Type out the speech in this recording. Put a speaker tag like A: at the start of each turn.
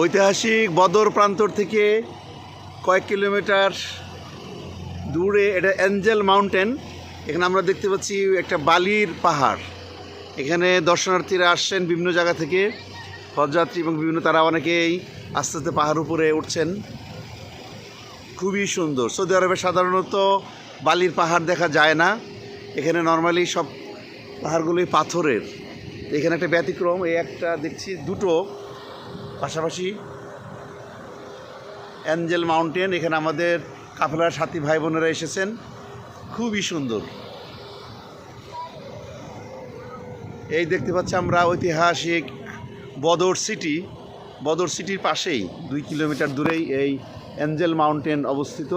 A: ঐতিহাসিক বদর প্রান্তর থেকে কয়েক কিলোমিটার দূরে এটা অ্যাঞ্জেল মাউন্টেন। এখানে আমরা দেখতে পাচ্ছি একটা বালির পাহাড়। এখানে দর্শনার্থীরা আসছেন বিভিন্ন জায়গা থেকে, হজযাত্রী এবং বিভিন্ন, তারা অনেকেই আস্তে আস্তে পাহাড় উপরে উঠছেন। খুবই সুন্দর। সৌদি আরবে সাধারণত বালির পাহাড় দেখা যায় না, এখানে নর্মালি সব পাহাড়গুলোই পাথরের। এখানে একটা ব্যতিক্রম, এই একটা দেখছি দুটো পাশাপাশি অ্যাঞ্জেল মাউন্টেন। এখানে আমাদের কাফেলার সাথী ভাই বোনেরা এসেছেন, খুবই সুন্দর। এই দেখতে পাচ্ছি আমরা ঐতিহাসিক বদর সিটি। বদর সিটির পাশেই 2 কিলোমিটার দূরেই এই অ্যাঞ্জেল মাউন্টেন অবস্থিত।